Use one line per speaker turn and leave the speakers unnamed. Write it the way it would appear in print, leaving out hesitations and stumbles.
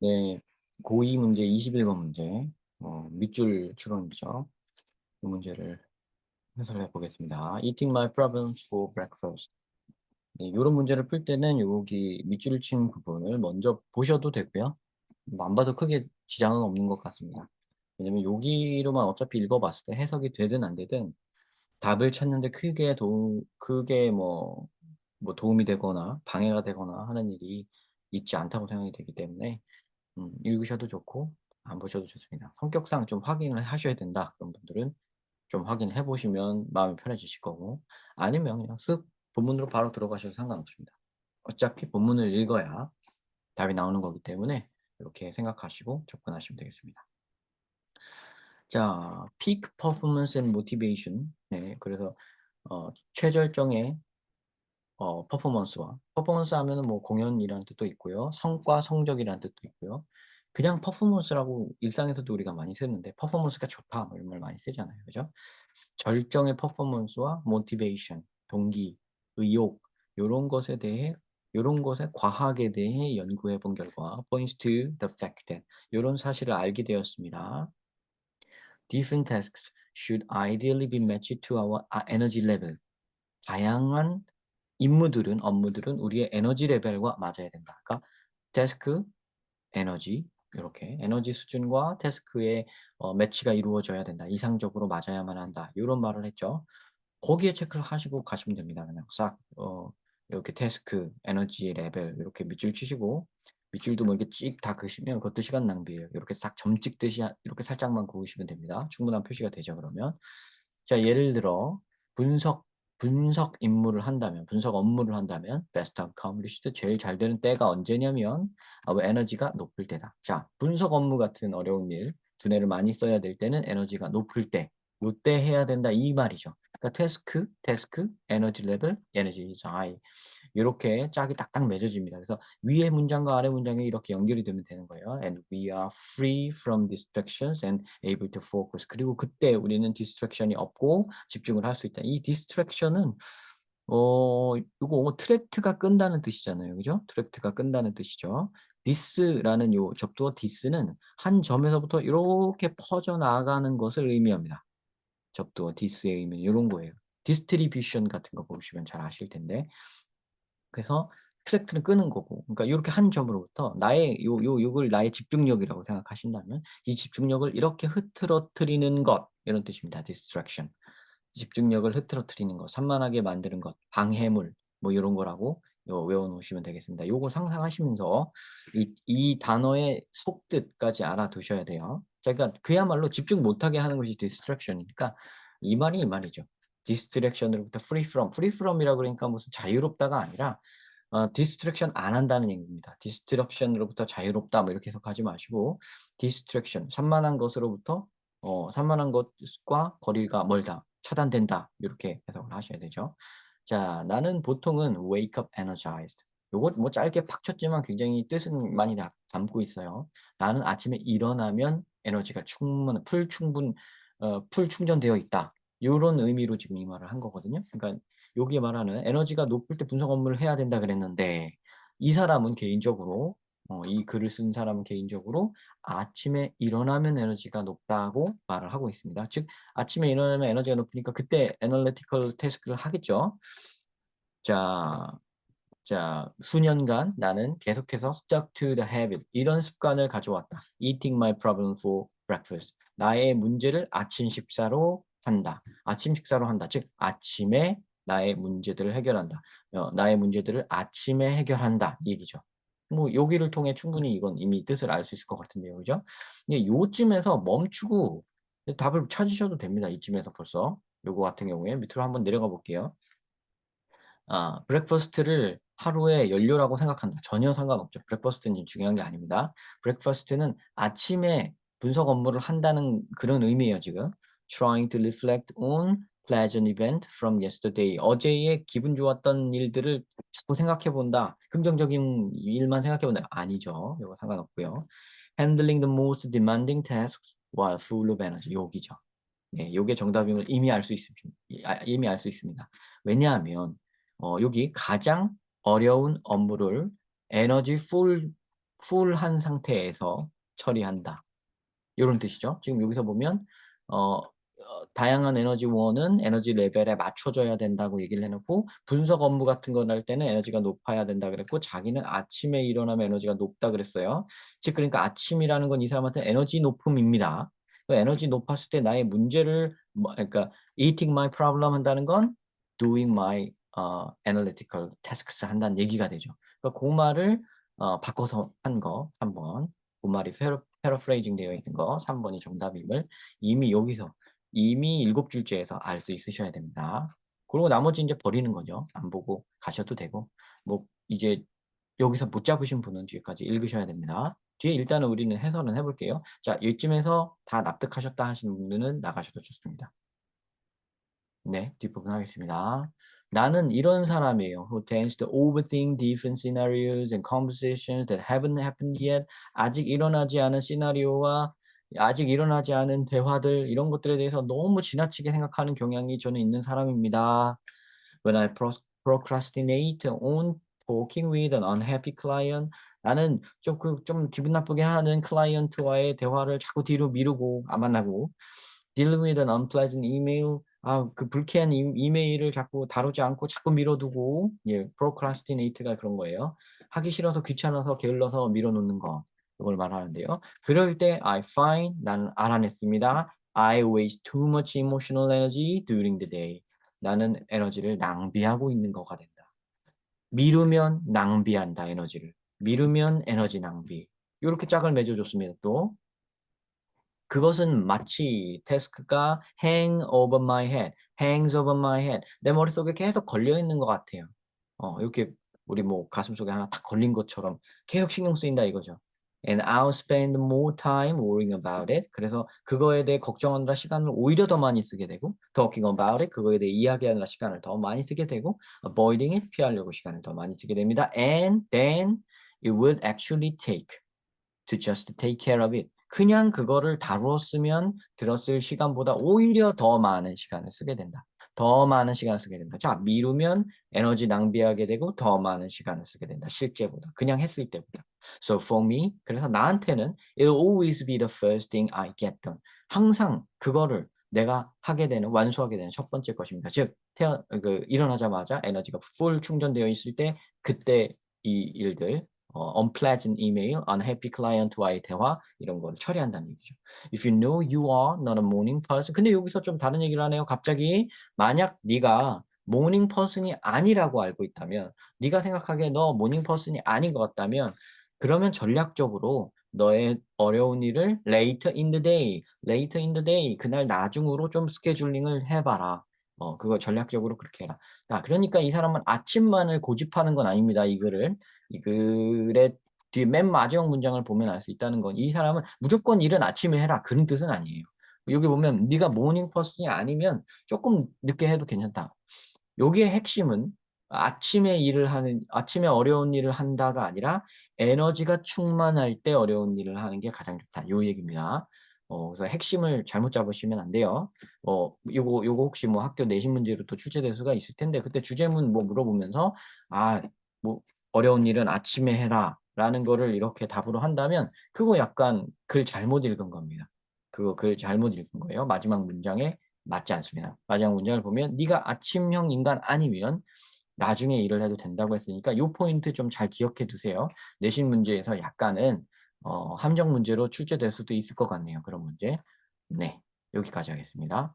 네, 고2 문제 21번 문제, 밑줄 추론이죠. 이 문제를 해설해 보겠습니다. Eating my problems for breakfast. 네, 이런 문제를 풀 때는 여기 밑줄을 친 부분을 먼저 보셔도 되고요. 뭐안 봐도 크게 지장은 없는 것 같습니다. 왜냐면 여기로만 어차피 읽어봤을 때 해석이 되든 안 되든 답을 찾는데 크게 뭐 도움이 되거나 방해가 되거나 하는 일이 있지 않다고 생각이 되기 때문에 읽으셔도 좋고 안 보셔도 좋습니다. 성격상 좀 확인을 하셔야 된다. 그런 분들은 좀 확인해 보시면 마음이 편해지실 거고 아니면 그냥 쓱 본문으로 바로 들어가셔도 상관없습니다. 어차피 본문을 읽어야 답이 나오는 거기 때문에 이렇게 생각하시고 접근하시면 되겠습니다. 자, peak performance and motivation. 네, 그래서 최절정의 퍼포먼스 하면은 뭐 공연이라는 뜻도 있고요. 성과, 성적이라는 뜻도 있고요. 그냥 퍼포먼스라고 일상에서도 우리가 많이 쓰는데 퍼포먼스가 좋다 뭐 이런 말 많이 쓰잖아요. 그죠? 절정의 퍼포먼스와 모티베이션, 동기, 의욕 요런 것에 대해 요런 것의 과학에 대해 연구해 본 결과 points to the fact that 요런 사실을 알게 되었습니다. Different tasks should ideally be matched to our energy level. 다양한 업무들은 우리의 에너지 레벨과 맞아야 된다. 그러니까 태스크, 에너지 이렇게 에너지 수준과 태스크의 매치가 이루어져야 된다. 이상적으로 맞아야만 한다. 이런 말을 했죠. 거기에 체크를 하시고 가시면 됩니다. 그냥 싹 이렇게 태스크, 에너지 레벨 이렇게 밑줄 치시고 밑줄도 뭐 이렇게 찍 다 그으시면 그것도 시간 낭비예요. 이렇게 싹 점 찍듯이 이렇게 살짝만 그으시면 됩니다. 충분한 표시가 되죠, 그러면. 자, 예를 들어 분석 분석 분석 업무를 한다면 best accomplished 제일 잘 되는 때가 언제냐면 에너지가 높을 때다. 자, 분석 업무 같은 어려운 일, 두뇌를 많이 써야 될 때는 에너지가 높을 때, 요때 해야 된다 이 말이죠. 그러니까 태스크, 에너지 레벨, 에너지 is high. 이렇게 짝이 딱딱 맺어집니다. 그래서 위에 문장과 아래 문장이 이렇게 연결이 되면 되는 거예요. And we are free from distractions and able to focus. 그리고 그때 우리는 distraction이 없고 집중을 할 수 있다. 이 distraction은 이거 트랙트가 끈다는 뜻이잖아요. 그죠? 트랙트가 끈다는 뜻이죠. this라는 요 접두어 this는 한 점에서부터 이렇게 퍼져나가는 것을 의미합니다. 접두어 this의 의미는 이런 거예요. 디스트리뷰션 같은 거 보시면 잘 아실 텐데 그래서 트랙트는 끄는 거고 그러니까 요렇게 한 점으로부터 나의 요걸 나의 집중력이라고 생각하신다면 이 집중력을 이렇게 흐트러뜨리는 것 이런 뜻입니다. distraction. 집중력을 흐트러뜨리는 것, 산만하게 만드는 것, 방해물 뭐 요런 거라고 외워 놓으시면 되겠습니다. 요거 상상하시면서 이 단어의 속뜻까지 알아두셔야 돼요. 자, 그러니까 그야말로 집중 못하게 하는 것이 distraction이니까 이 말이 이 말이죠. distraction으로부터 free from이라고 그러니까 무슨 자유롭다가 아니라 디스트랙션 안 한다는 얘기입니다. 디스트랙션으로부터 자유롭다 뭐 이렇게 해석하지 마시고 디스트랙션 산만한 것과 거리가 멀다, 차단된다 이렇게 해석을 하셔야 되죠. 자, 나는 보통은 wake up energized. 요거 뭐 짧게 팍 쳤지만 굉장히 뜻은 많이 담고 있어요. 나는 아침에 일어나면 에너지가 풀 충전되어 있다. 요런 의미로 지금 이 말을 한 거거든요. 그러니까 여기에 말하는 에너지가 높을 때 분석 업무를 해야 된다 그랬는데 이 사람은 개인적으로 이 글을 쓴 사람은 개인적으로 아침에 일어나면 에너지가 높다고 말을 하고 있습니다. 즉 아침에 일어나면 에너지가 높으니까 그때 애널리티컬 태스크를 하겠죠. 자, 수년간 나는 계속해서 stuck to the habit 이런 습관을 가져왔다. Eating my problem for breakfast. 나의 문제를 아침 식사로 한다. 아침 식사로 한다. 즉 아침에 나의 문제들을 해결한다. 나의 문제들을 아침에 해결한다. 이 얘기죠. 뭐 여기를 통해 충분히 이건 이미 뜻을 알 수 있을 것 같은데요. 그죠? 근데 요쯤에서 멈추고 답을 찾으셔도 됩니다. 이쯤에서 벌써. 요거 같은 경우에 밑으로 한번 내려가 볼게요. 브렉퍼스트를 하루의 연료라고 생각한다. 전혀 상관없죠. 브렉퍼스트는 중요한 게 아닙니다. 브렉퍼스트는 아침에 분석 업무를 한다는 그런 의미예요, 지금. Trying to reflect on pleasant event from yesterday. 어제의 기분 좋았던 일들을 자꾸 생각해 본다. 긍정적인 일만 생각해 본다. 아니죠. 이거 상관없고요. Handling the most demanding tasks while full of energy. 여기죠. 네, 요게 정답임을 이미 알 수 있습니다. 왜냐하면 여기 가장 어려운 업무를 에너지 풀한 상태에서 처리한다. 요런 뜻이죠. 지금 여기서 보면 다양한 에너지원은 에너지 레벨에 맞춰져야 된다고 얘기를 해 놓고 분석 업무 같은 거 할 때는 에너지가 높아야 된다 그랬고 자기는 아침에 일어나면 에너지가 높다 그랬어요. 즉 그러니까 아침이라는 건 이 사람한테 에너지 높음입니다. 그 에너지 높았을 때 나의 문제를 그러니까 eating my problem 한다는 건 doing my analytical tasks 한다는 얘기가 되죠. 그러니까 그 말을 바꿔서 한 거 3번. 그 말이 패러프레이징 되어 있는 거 3번이 정답임을 이미 7줄째에서 알 수 있으셔야 됩니다. 그리고 나머지 이제 버리는 거죠. 안 보고 가셔도 되고. 뭐 이제 여기서 못 잡으신 분은 뒤에까지 읽으셔야 됩니다. 뒤에 일단은 우리는 해설은 해볼게요. 자, 이쯤에서 다 납득하셨다 하시는 분들은 나가셔도 좋습니다. 네, 뒷부분 하겠습니다. 나는 이런 사람이에요. Who tends to overthink different scenarios and conversations that haven't happened yet. 아직 일어나지 않은 시나리오와 아직 일어나지 않은 대화들 이런 것들에 대해서 너무 지나치게 생각하는 경향이 저는 있는 사람입니다. When I procrastinate on talking with an unhappy client, 나는 좀 기분 나쁘게 하는 클라이언트와의 대화를 자꾸 뒤로 미루고 안 만나고 deal with an unpleasant email. 그 불쾌한 이메일을 자꾸 다루지 않고 자꾸 미뤄두고, 예, procrastinate가 그런 거예요. 하기 싫어서 귀찮아서 게을러서 미뤄놓는 거. 이걸 말하는데요. 그럴 때 I find 나는 알아냈습니다. I waste too much emotional energy during the day. 나는 에너지를 낭비하고 있는 거가 된다. 미루면 낭비한다, 에너지를. 미루면 에너지 낭비. 이렇게 짝을 맺어줬습니다. 또 그것은 마치 태스크가 hang over my head, hangs over my head. 내 머릿속에 계속 걸려 있는 것 같아요. 이렇게 우리 뭐 가슴속에 하나 탁 걸린 것처럼 계속 신경 쓰인다 이거죠. And I'll spend more time worrying about it. 그래서 그거에 대해 걱정하느라 시간을 오히려 더 많이 쓰게 되고, talking about it. 그거에 대해 이야기하느라 시간을 더 많이 쓰게 되고, avoiding it. 피하려고 시간을 더 많이 쓰게 됩니다. And then it would actually take to just take care of it. 그냥 그거를 다루었으면 들었을 시간보다 오히려 더 많은 시간을 쓰게 된다. 더 많은 시간을 쓰게 된다. 자, 미루면 에너지 낭비하게 되고 더 많은 시간을 쓰게 된다. 실제보다. 그냥 했을 때보다. So for me, 그래서 나한테는 it'll always be the first thing I get done. 항상 그거를 내가 하게 되는, 완수하게 되는 첫 번째 것입니다. 즉, 일어나자마자 에너지가 풀 충전되어 있을 때 그때 이 일들, unpleasant email, unhappy client와의 대화 이런 걸 처리한다는 얘기죠. If you know you are not a morning person. 근데 여기서 좀 다른 얘기를 하네요. 갑자기 만약 네가 모닝 퍼슨이 아니라고 알고 있다면 네가 생각하기에 너 모닝 퍼슨이 아닌 것 같다면 그러면 전략적으로 너의 어려운 일을 later in the day 그날 나중으로 좀 스케줄링을 해봐라. 그거 전략적으로 그렇게 해라. 그러니까 이 사람은 아침만을 고집하는 건 아닙니다. 이 글의 뒤에 맨 마지막 문장을 보면 알 수 있다는 건 이 사람은 무조건 일은 아침에 해라 그런 뜻은 아니에요. 여기 보면 네가 모닝 퍼슨이 아니면 조금 늦게 해도 괜찮다. 여기의 핵심은 아침에 어려운 일을 한다가 아니라 에너지가 충만할 때 어려운 일을 하는 게 가장 좋다. 요 얘기입니다. 그래서 핵심을 잘못 잡으시면 안 돼요. 요거 혹시 뭐 학교 내신 문제로 또 출제될 수가 있을 텐데 그때 주제문 뭐 물어보면서 뭐 어려운 일은 아침에 해라 라는 거를 이렇게 답으로 한다면 그거 약간 글 잘못 읽은 겁니다. 그거 글 잘못 읽은 거예요. 마지막 문장에 맞지 않습니다. 마지막 문장을 보면 네가 아침형 인간 아니면 나중에 일을 해도 된다고 했으니까 이 포인트 좀 잘 기억해 두세요. 내신 문제에서 약간은 함정 문제로 출제될 수도 있을 것 같네요. 그런 문제. 네, 여기까지 하겠습니다.